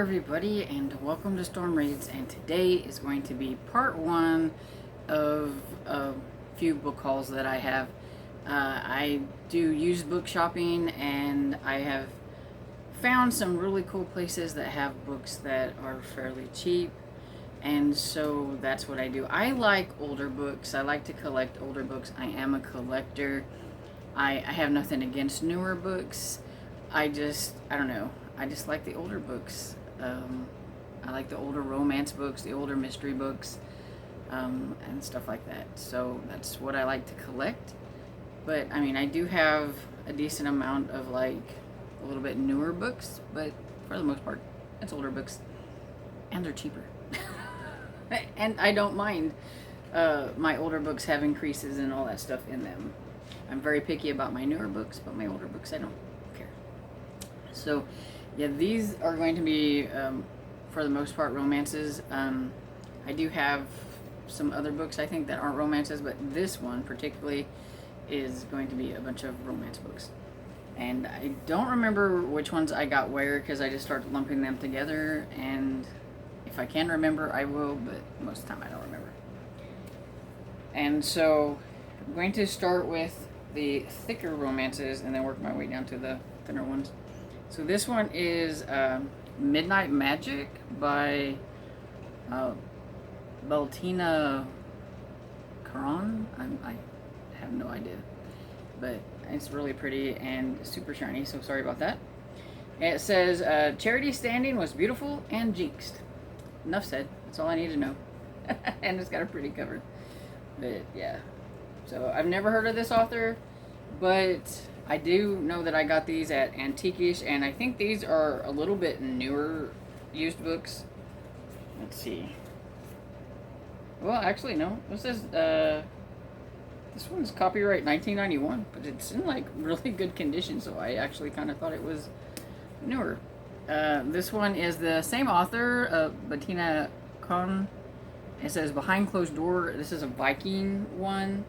everybody, and welcome to Storm Reads. And today is going to be part one of a few book hauls that I have. I do used book shopping, and I have found some really cool places that have books that are fairly cheap, and so that's what I do. I like older books. I like to collect older books. I am a collector. I have nothing against newer books. I don't know. I just like the older books. I like the older romance books, the older mystery books, and stuff like that. So that's what I like to collect. But I mean, I do have a decent amount of like a little bit newer books, but for the most part, it's older books, and they're cheaper. And I don't mind my older books have increases and all that stuff in them. I'm very picky about my newer books, but my older books I don't care. So yeah, these are going to be, for the most part, romances. I do have some other books, I think, that aren't romances, but this one particularly is going to be a bunch of romance books. And I don't remember which ones I got where, because I just started lumping them together, and if I can remember, I will, but most of the time I don't remember. And so I'm going to start with the thicker romances and then work my way down to the thinner ones. So this one is Midnight Magic by Beltina Caron. I have no idea, but it's really pretty and super shiny, so sorry about that. And it says, Charity Standing was beautiful and jinxed. Enough said. That's all I need to know. And it's got a pretty cover. But yeah. So I've never heard of this author, but I do know that I got these at Antiquish, and I think these are a little bit newer used books. Let's see. Well, actually, no. This is, this one's copyright 1991, but it's in, like, really good condition, so I actually kind of thought it was newer. This one is the same author, Bettina Kohn. It says Behind Closed Door. This is a Viking one.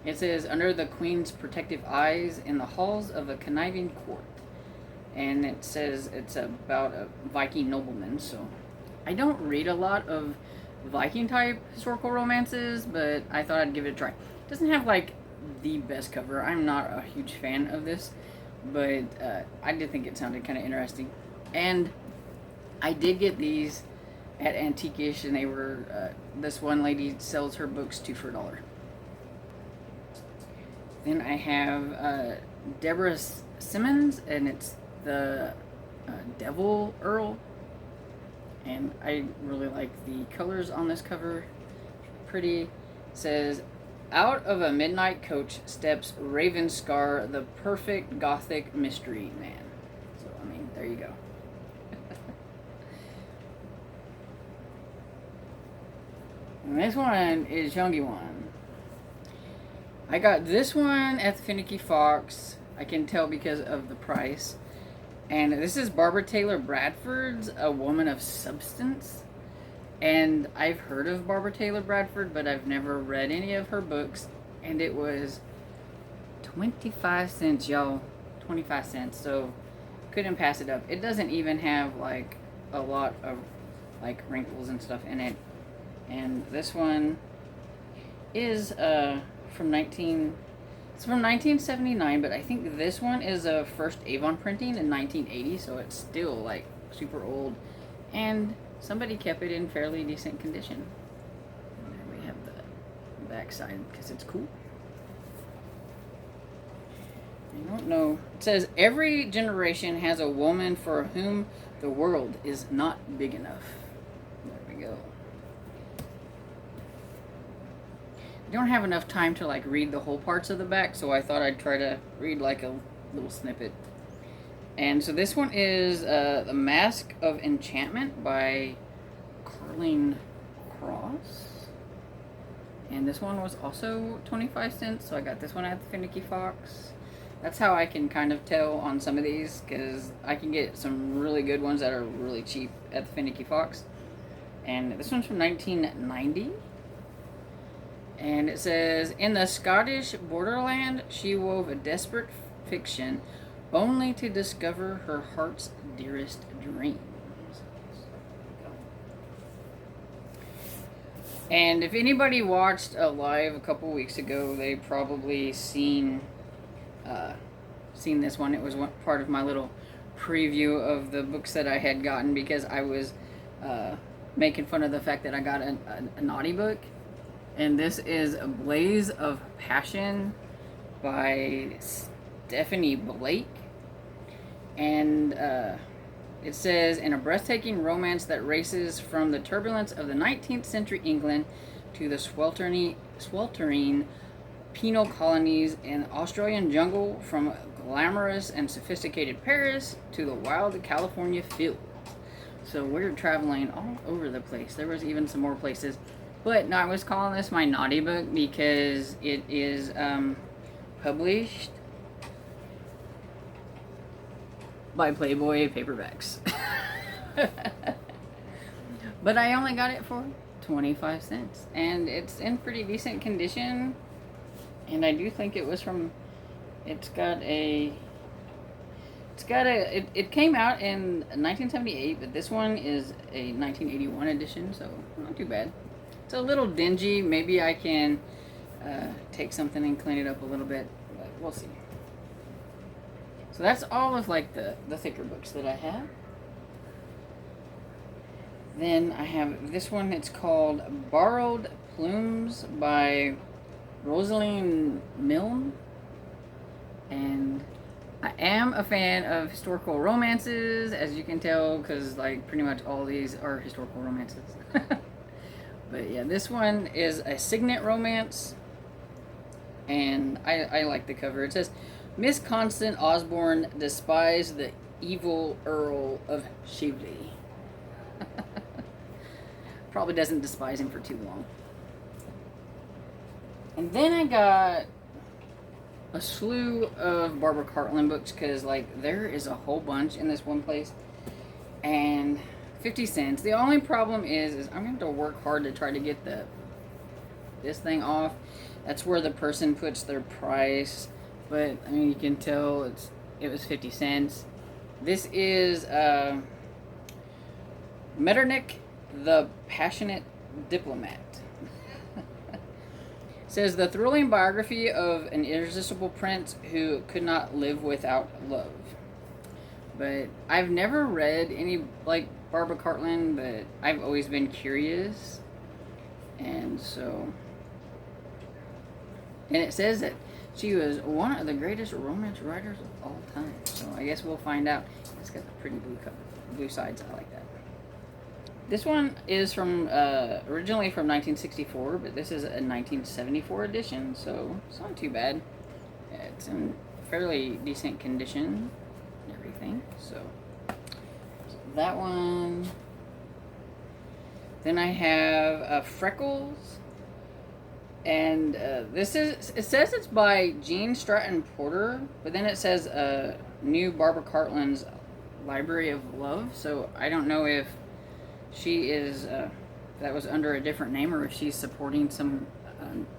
It says, Under the Queen's Protective Eyes in the Halls of a Conniving Court. And it says it's about a Viking nobleman. So I don't read a lot of Viking type historical romances, but I thought I'd give it a try. It doesn't have like the best cover. I'm not a huge fan of this, but I did think it sounded kind of interesting. And I did get these at Antiquish, and they were, this one lady sells her books 2 for $1. Then I have Deborah Simmons, and it's the Devil Earl. And I really like the colors on this cover. Pretty. It says, Out of a midnight coach steps Ravenscar, the perfect gothic mystery man. So, I mean, there you go. And this one is Youngie One. I got this one at the Finicky Fox. I can tell because of the price. And this is Barbara Taylor Bradford's A Woman of Substance. And I've heard of Barbara Taylor Bradford, but I've never read any of her books. And it was 25 cents, y'all. 25 cents. So couldn't pass it up. It doesn't even have like a lot of like wrinkles and stuff in it. And this one is from 1979, but I think this one is a first Avon printing in 1980, so it's still like super old, and somebody kept it in fairly decent condition. And there we have the back side because it's cool. I don't know. It says every generation has a woman for whom the world is not big enough. There we go. I don't have enough time to like read the whole parts of the back, so I thought I'd try to read like a little snippet. And so this one is The Mask of Enchantment by Cartland. And this one was also 25 cents, so I got this one at the Finicky Fox. That's how I can kind of tell on some of these, because I can get some really good ones that are really cheap at the Finicky Fox. And this one's from 1990. And it says, In the Scottish borderland, she wove a desperate fiction only to discover her heart's dearest dreams. And if anybody watched a live a couple weeks ago, they probably seen this one. It was part of my little preview of the books that I had gotten, because I was making fun of the fact that I got a naughty book. And this is A Blaze of Passion by Stephanie Blake. And it says, in a breathtaking romance that races from the turbulence of the 19th century England to the sweltering penal colonies in Australian jungle, from glamorous and sophisticated Paris to the wild California field. So we're traveling all over the place. There was even some more places. But no, I was calling this my naughty book because it is published by Playboy Paperbacks. But I only got it for 25 cents. And it's in pretty decent condition. And I do think it was from... It came out in 1978, but this one is a 1981 edition, so not too bad. It's a little dingy. Maybe I can take something and clean it up a little bit, but we'll see. So that's all of like the thicker books that I have. Then I have this one. It's called Borrowed Plumes by Rosaline Milne. And I am a fan of historical romances, as you can tell, because like pretty much all of these are historical romances. But yeah, this one is a signet romance, and I like the cover. It says, Miss Constance Osborne despised the evil Earl of Chivley. Probably doesn't despise him for too long. And then I got a slew of Barbara Cartland books, because like there is a whole bunch in this one place, and 50 cents. The only problem is I'm going to have to work hard to try to get this thing off. That's where the person puts their price, but I mean, you can tell it was 50 cents. This is Metternich the Passionate Diplomat. Says, the thrilling biography of an irresistible prince who could not live without love. But I've never read any like Barbara Cartland, but I've always been curious. And so, and it says that she was one of the greatest romance writers of all time. So I guess we'll find out. It's got the pretty blue sides. I like that. This one is from originally from 1964, but this is a 1974 edition, so it's not too bad. It's in fairly decent condition and everything. So that one. Then I have Freckles, and it says it's by Jean Stratton Porter, but then it says New Barbara Cartland's Library of Love. So I don't know if she is that was under a different name, or if she's supporting some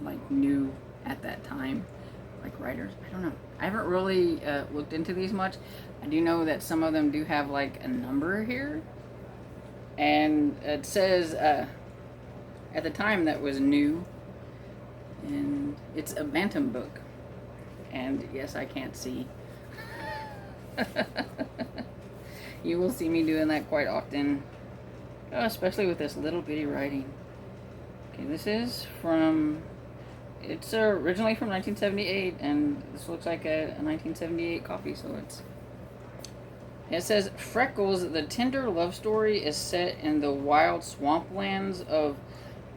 like new at that time like writers. I don't know. I haven't really looked into these much. I do know that some of them do have like a number here, and it says at the time that was new, and it's a Bantam book. And yes, I can't see. You will see me doing that quite often. Especially with this little bitty writing. Okay, this is from... It's originally from 1978, and this looks like a 1978 copy, so it's... It says, Freckles, the tender love story is set in the wild swamplands of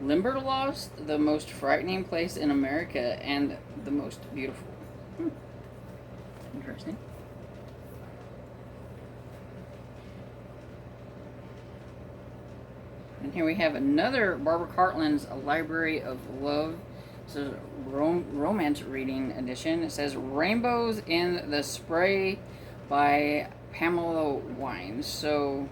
Limberlost, the most frightening place in America, and the most beautiful. Interesting. And here we have another Barbara Cartland's Library of Love. This is a romance reading edition. It says Rainbows in the Spray by Pamela Wines. So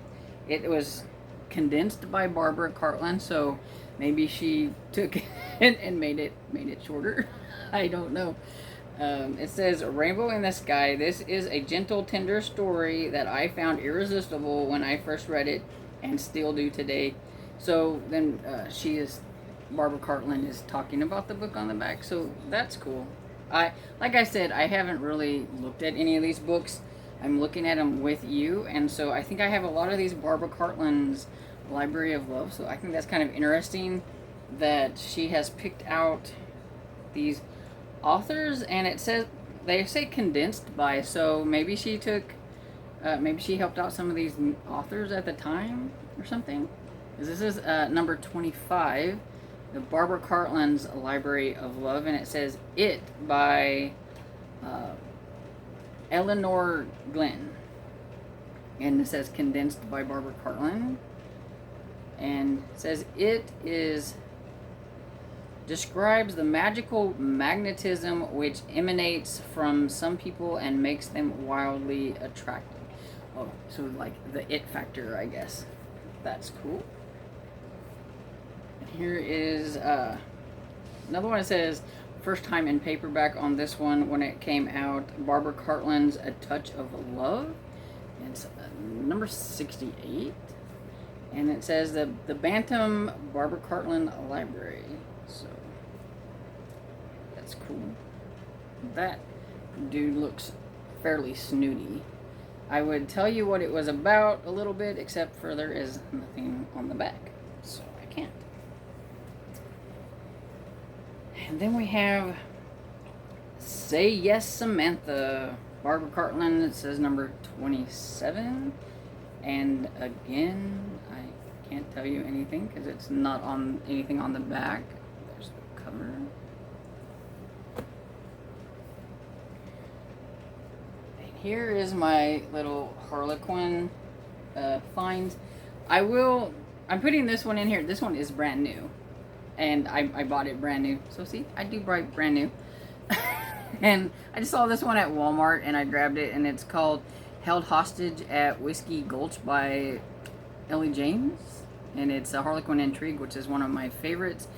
it was condensed by Barbara Cartland, so maybe she took it and made it shorter. I don't know. It says Rainbow in the Sky. This is a gentle, tender story that I found irresistible when I first read it, and still do today. So then she is Barbara Cartland is talking about the book on the back, so that's cool. Like I said, I haven't really looked at any of these books. I'm looking at them with you, and so I think I have a lot of these Barbara Cartland's Library of Love, so I think that's kind of interesting that she has picked out these authors, and it says, they say condensed by, so maybe she took, maybe she helped out some of these authors at the time or something. This is number 25, the Barbara Cartland's Library of Love, and it says It by Eleanor Glenn, and it says condensed by Barbara Cartland, and it says it is describes the magical magnetism which emanates from some people and makes them wildly attractive. Oh, so like the it factor, I guess. That's cool. Here is another one that says first time in paperback on this one when it came out, Barbara Cartland's A Touch of Love. It's number 68. And it says the Bantam Barbara Cartland Library. So that's cool. That dude looks fairly snooty. I would tell you what it was about a little bit, except for there is nothing on the back, so I can't. And then we have Say Yes, Samantha, Barbara Cartland. It says number 27. And again, I can't tell you anything because it's not on anything on the back. There's the cover. And here is my little Harlequin finds. I'm putting this one in here. This one is brand new. And I bought it brand new. So see, I do buy brand new. And I just saw this one at Walmart and I grabbed it, and it's called Held Hostage at Whiskey Gulch by Ellie James. And it's a Harlequin intrigue, which is one of my favorites.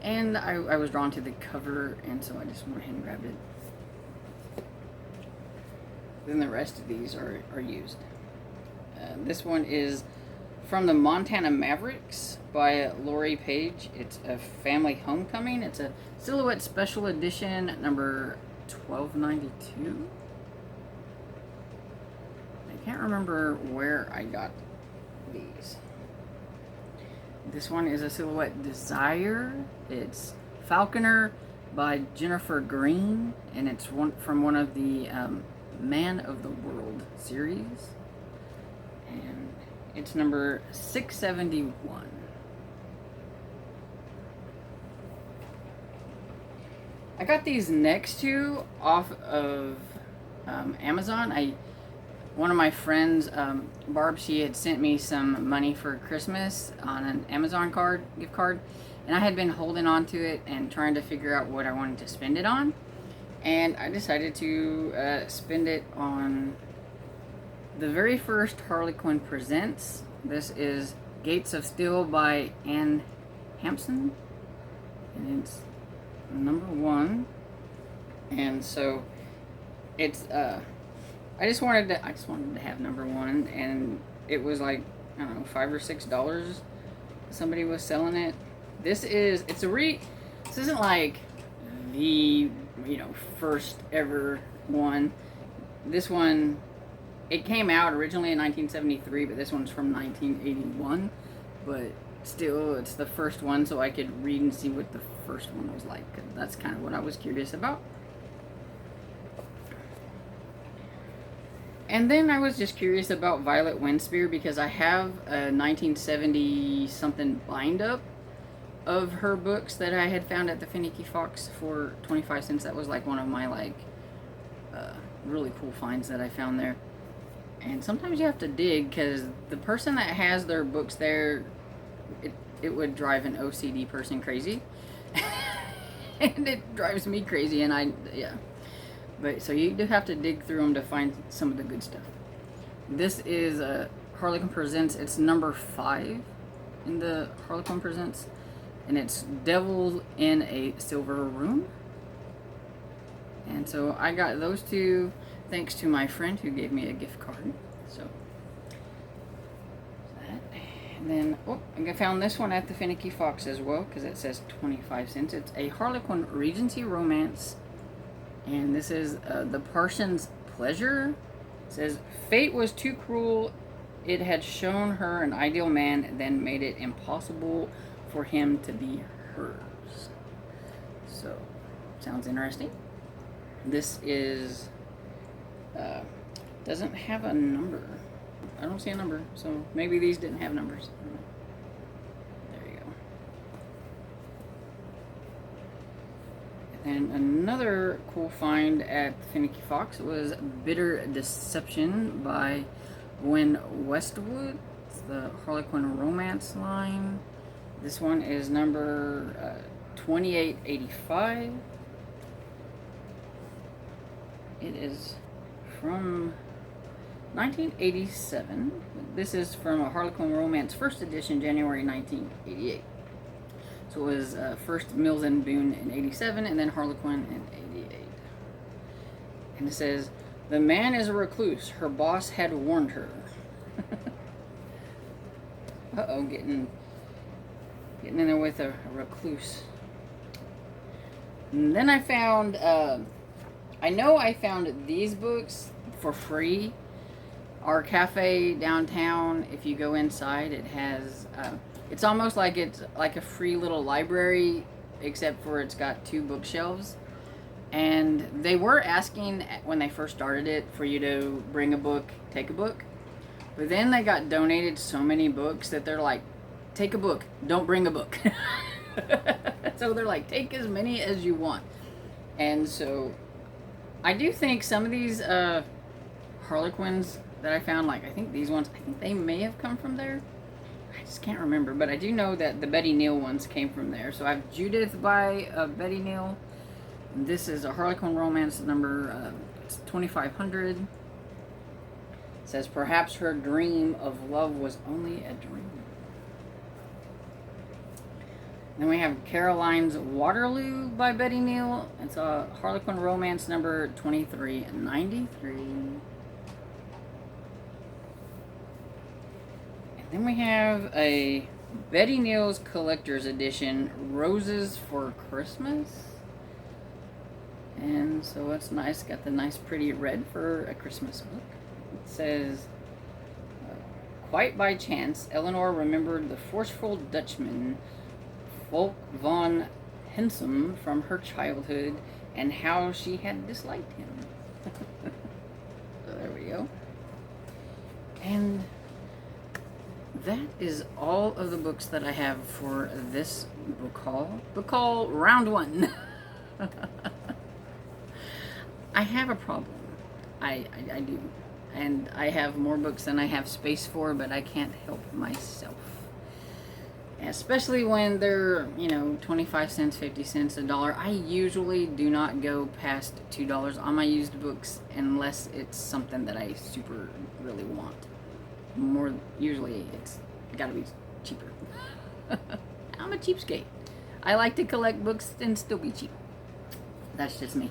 And I was drawn to the cover, and so I just went ahead and grabbed it. Then the rest of these are used. This one is From the Montana Mavericks by Lori Page. It's a family homecoming. It's a silhouette special edition, number 1292. I can't remember where I got these. This one is a silhouette desire. It's Falconer by Jennifer Green, and it's from one of the Man of the World series. And it's number 671. I got these next two off of Amazon. One of my friends, Barb, she had sent me some money for Christmas on an Amazon gift card, and I had been holding on to it and trying to figure out what I wanted to spend it on, and I decided to spend it on the very first Harlequin Presents. This is Gates of Steel by Anne Hampson, and it's number 1, and so it's I just wanted to have number 1, and it was like, I don't know, $5 or $6. Somebody was selling it. This isn't like the, first ever one. This one, it came out originally in 1973, but this one's from 1981. But still, it's the first one, so I could read and see what the first one was like. That's kind of what I was curious about. And then I was just curious about Violet Windspear because I have a 1970 something bind up of her books that I had found at the Finicky Fox for 25 cents. That was like one of my really cool finds that I found there. And sometimes you have to dig because the person that has their books there, it would drive an OCD person crazy. And it drives me crazy, and yeah. But so you do have to dig through them to find some of the good stuff. This is Harlequin Presents. It's number 5 in the Harlequin Presents, and it's Devil in a Silver Room. And so I got those two thanks to my friend who gave me a gift card. So that. And then, oh, I found this one at the Finicky Fox as well, because it says 25 cents. It's a Harlequin Regency romance. And this is The Parson's Pleasure. It says, fate was too cruel. It had shown her an ideal man, then made it impossible for him to be hers. So, sounds interesting. This is, doesn't have a number. I don't see a number, so maybe these didn't have numbers. There you go. And another cool find at Finicky Fox was Bitter Deception by Gwen Westwood. It's the Harlequin romance line. This one is number 2885. It is from 1987. This is from a Harlequin romance first edition, January 1988. So it was first Mills and Boon in 87, and then Harlequin in 88. And it says, the man is a recluse. Her boss had warned her. Uh-oh, getting in there with a recluse. And then I found, I know I found these books for free. Our cafe downtown, if you go inside, it has, it's almost like it's like a free little library, except for it's got 2 bookshelves. And they were asking when they first started it for you to bring a book, take a book. But then they got donated so many books that they're like, take a book, don't bring a book. So they're like, take as many as you want. And so I do think some of these Harlequins that I found, like I think these ones, I think they may have come from there. I just can't remember, but I do know that the Betty Neal ones came from there. So I have Judith by Betty Neal. This is a Harlequin romance number 2500. It says, perhaps her dream of love was only a dream. Then we have Caroline's Waterloo by Betty Neal. It's a Harlequin romance number 2393. And then we have a Betty Neal's Collector's Edition, Roses for Christmas. And so it's nice, got the nice pretty red for a Christmas book. It says, quite by chance, Eleanor remembered the forceful Dutchman Volk von Hensum from her childhood and how she had disliked him. So there we go. And that is all of the books that I have for this book haul. Book haul round 1. I have a problem. I do. And I have more books than I have space for, but I can't help myself. Especially when they're, 25 cents, 50 cents, $1. I usually do not go past $2 on my used books unless it's something that I super really want. Usually it's gotta be cheaper. I'm a cheapskate. I like to collect books and still be cheap. That's just me.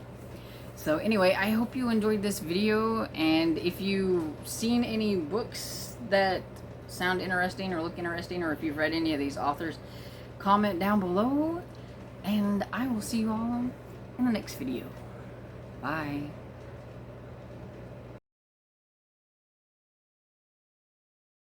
So anyway, I hope you enjoyed this video, and if you've seen any books that sound interesting or look interesting, or if you've read any of these authors, comment down below, and I will see you all in the next video. Bye.